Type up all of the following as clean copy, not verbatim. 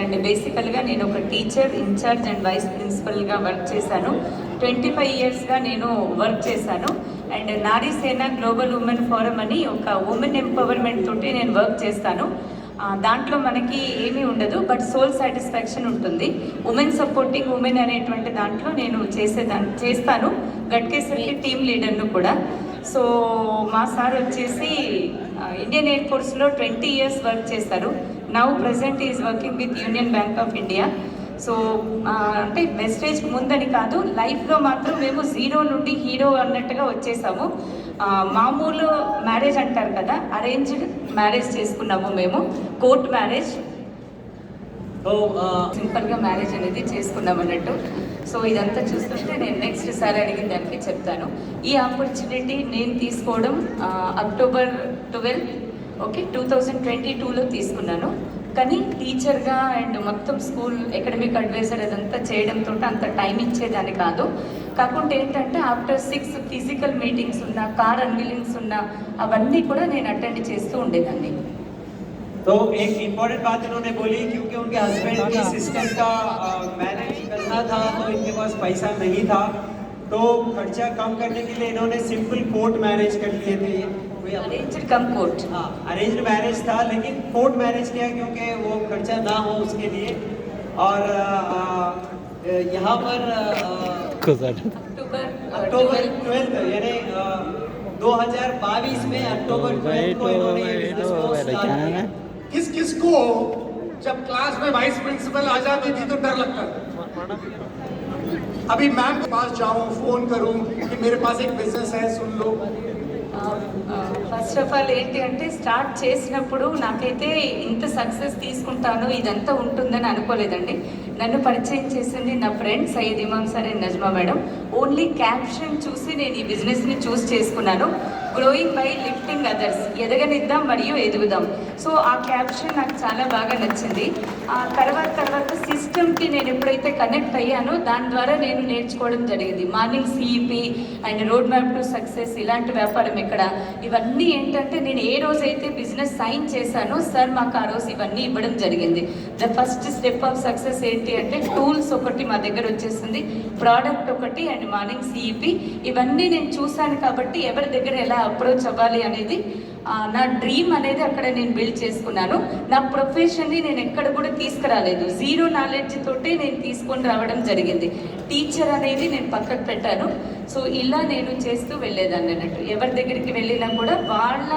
And బేసికల్గా నేను ఒక టీచర్ ఇన్ఛార్జ్ అండ్ వైస్ ప్రిన్సిపల్గా వర్క్ చేశాను. 25 ఇయర్స్గా నేను వర్క్ చేశాను. అండ్ నారీ సేన గ్లోబల్ ఉమెన్ ఫోరం అని ఒక ఉమెన్ ఎంపవర్మెంట్ తోటి నేను వర్క్ చేస్తాను. దాంట్లో మనకి ఏమీ ఉండదు, బట్ సోల్ సాటిస్ఫాక్షన్ ఉంటుంది. ఉమెన్ సపోర్టింగ్ ఉమెన్ అనేటువంటి దాంట్లో నేను చేస్తాను. గట్కేసరికి టీమ్ లీడర్ను కూడా. సో మా సార్ వచ్చేసి ఇండియన్ ఎయిర్ ఫోర్స్లో 20 ఇయర్స్ వర్క్ చేస్తారు. Now present is working with union bank of India. So అంటే వెస్టేజ్ ముందని కాదు, లైఫ్లో మాత్రం మేము జీరో నుండి హీరో అన్నట్టుగా వచ్చేసాము. మామూలు మ్యారేజ్ అంటారు కదా, అరేంజ్డ్ మ్యారేజ్ చేసుకున్నాము మేము, కోర్ట్ మ్యారేజ్. సింపుల్గా మ్యారేజ్ అనేది చేసుకున్నాం అన్నట్టు. సో ఇదంతా చూస్తుంటే నేను నెక్స్ట్ సార్ అడిగిన దానికి చెప్తాను. ఈ ఆపర్చునిటీ నేను తీసుకోవడం అక్టోబర్ 12 2022లో తీసుకున్నాను. కానీ టీచర్గా అండ్ మొత్తం స్కూల్ అకాడమిక్ అడ్వైజర్ అదంతా చేయడంతో అంత టైం ఇచ్చేదాన్ని కాదు. కాకుండా ఏంటంటే ఆఫ్టర్ 6 ఫిజికల్ మీటింగ్స్ ఉన్న, కార్ అన్వీలింగ్స్ ఉన్న, అవన్నీ కూడా నేను అటెండ్ చేస్తూ ఉండేదాన్ని. तो एक इम्पोर्टेंट बात इन्होंने बोली, क्योंकि उनके हस्बैंड की सिस्टर का मैरिज करना था, तो इनके पास पैसा नहीं था, तो खर्चा कम करने के लिए इन्होंने सिंपल कोर्ट मैरिज कर लिए थे. अरेंज्ड कम कोर्ट, हाँ अरेंज्ड मैरिज था, लेकिन कोर्ट मैरिज किया क्योंकि वो खर्चा ना हो उसके लिए. और यहाँ पर अक्टूबर 12 यानी 2022 में अक्टूबर 12 को इन्होंने बिजनेस को स्टार्ट किया. किस किस को जब क्लास में वाइस प्रिंसिपल आ जाती थी तो डर लगता था? अभी मैम के पास जाऊं, फोन करूं कि मेरे पास एक बिजनेस है, सुन लो. ఫస్ట్ ఆఫ్ ఆల్ ఏంటి అంటే, స్టార్ట్ చేసినప్పుడు నాకైతే ఇంత సక్సెస్ తీసుకుంటాను, ఇదంతా ఉంటుందని అనుకోలేదండి. నన్ను పరిచయం చేసింది నా friend Syed Imam sir and Najma madam. Only caption చూసి నేను ఈ బిజినెస్ని చూస్ చేసుకున్నాను. గ్రోయింగ్ బై లిఫ్టింగ్ అదర్స్, ఎదగనిద్దాం మరియు ఎదుగుదాం. సో ఆ క్యాప్షన్ నాకు చాలా బాగా నచ్చింది. ఆ తర్వాత సిస్టమ్కి నేను ఎప్పుడైతే కనెక్ట్ అయ్యానో దాని ద్వారా నేను నేర్చుకోవడం జరిగింది. Morning CEP and road map to success, ఇలాంటి వ్యాపారం ఇక్కడ, ఇవన్నీ ఏంటంటే నేను ఏ రోజైతే బిజినెస్ సైన్ చేశానో సార్ మాకు ఆ రోజు ఇవన్నీ ఇవ్వడం జరిగింది. The first step of success ఏంటి అంటే, టూల్స్ ఒకటి మా దగ్గర వచ్చేసింది, ప్రోడక్ట్ ఒకటి అండ్ మార్నింగ్ సిఇపి. ఇవన్నీ నేను చూశాను కాబట్టి ఎవరి దగ్గర ఎలా అప్రోచ్ అవ్వాలి అనేది నా డ్రీమ్ అనేది అక్కడ నేను బిల్డ్ చేసుకున్నాను. నా ప్రొఫెషన్ని నేను ఎక్కడ కూడా తీసుకురాలేదు, జీరో నాలెడ్జ్ తోటే నేను తీసుకొని రావడం జరిగింది. టీచర్ అనేది నేను పక్కకు పెట్టాను. సో ఇలా నేను చేస్తూ వెళ్ళేదాన్ని అన్నట్టు. ఎవరి దగ్గరికి వెళ్ళినా కూడా వాళ్ళ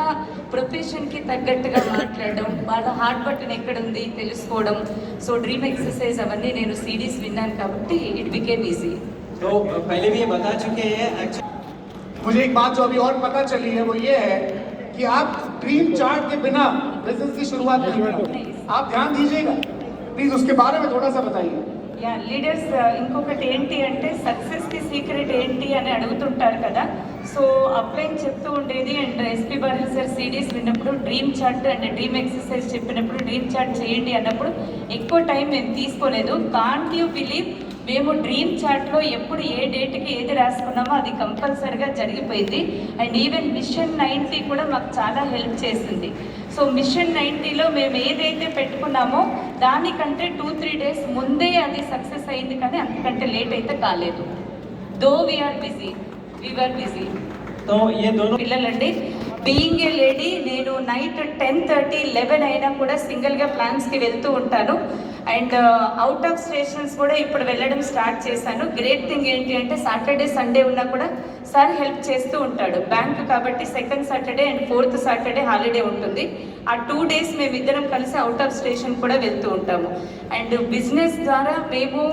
ప్రొఫెషన్కి తగ్గట్టుగా మాట్లాడడం, వాళ్ళ హార్ట్ బటన్ ఎక్కడుంది తెలుసుకోవడం. సో డ్రీమ్ ఎక్సర్సైజ్ అవన్నీ నేను సిడీస్ విన్నాను కాబట్టి ఇట్ బికేమ్ ఈజీ. तो पहले भी ये बता चुके हैं. मुझे एक बात जो अभी और पता चली है वो ये है कि आप ड्रीम चार्ट के बिना बिजनेस की शुरुआत नहीं करेंगे. आप ध्यान दीजिएगा प्लीज, उसके बारे में थोड़ा सा बताइए. యా లీడర్స్, ఇంకొకటి ఏంటి అంటే సక్సెస్కి సీక్రెట్ ఏంటి అని అడుగుతుంటారు కదా. సో అప్లైన్ చెప్తూ ఉండేది అండ్ ఎస్పీ బారిల్ సార్ సిడీస్ విన్నప్పుడు dream chart and dream exercise చెప్పినప్పుడు డ్రీమ్ చార్ట్ చేయండి అన్నప్పుడు ఎక్కువ టైం మేము తీసుకోలేదు. కాంట్ యూ బిలీవ్, మేము డ్రీమ్ చార్ట్లో ఎప్పుడు ఏ డేట్కి ఏది రాసుకున్నామో అది కంపల్సరిగా జరిగిపోయింది. అండ్ ఈవెన్ మిషన్ 90 కూడా మాకు చాలా హెల్ప్ చేసింది. సో మిషన్ 90లో మేము ఏదైతే పెట్టుకున్నామో దానికంటే 2-3 డేస్ ముందే అది సక్సెస్ అయింది, కానీ అంతకంటే లేట్ అయితే కాలేదు. దో వీఆర్ బిజీ. పిల్లలండి, బీయింగ్ ఏ లేడీ, నేను నైట్ 10:30, 11 అయినా కూడా సింగిల్గా ప్లాన్స్కి వెళ్తూ ఉంటాను. అండ్ అవుట్ ఆఫ్ స్టేషన్స్ కూడా ఇప్పుడు వెళ్ళడం స్టార్ట్ చేశాను. గ్రేట్ థింగ్ ఏంటి అంటే, సాటర్డే సండే ఉన్నా కూడా సార్ హెల్ప్ చేస్తూ ఉంటాడు. బ్యాంక్ కాబట్టి second Saturday and fourth Saturday holiday ఉంటుంది. ఆ 2 డేస్ మేమిద్దరం కలిసి అవుట్ ఆఫ్ స్టేషన్ కూడా వెళ్తూ ఉంటాము. అండ్ బిజినెస్ ద్వారా మేము,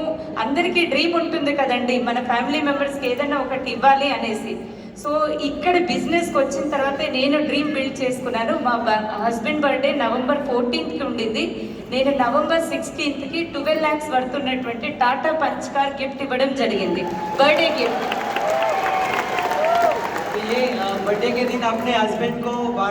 అందరికీ డ్రీమ్ ఉంటుంది కదండి, మన ఫ్యామిలీ మెంబర్స్కి ఏదైనా ఒకటి ఇవ్వాలి అనేసి. సో ఇక్కడ బిజినెస్కి వచ్చిన తర్వాత నేను డ్రీమ్ బిల్డ్ చేసుకున్నాను. మా హస్బెండ్ బర్త్డే నవంబర్ 14కి ఉండింది. నేను నవంబర్ 16కి 12 lakhs వర్త్ ఉన్నటువంటి టాటా పంచ్ కార్ గిఫ్ట్ ఇవ్వడం జరిగింది, బర్త్డే గిఫ్ట్. ये बर्थडे के दिन अपने हस्बैंड को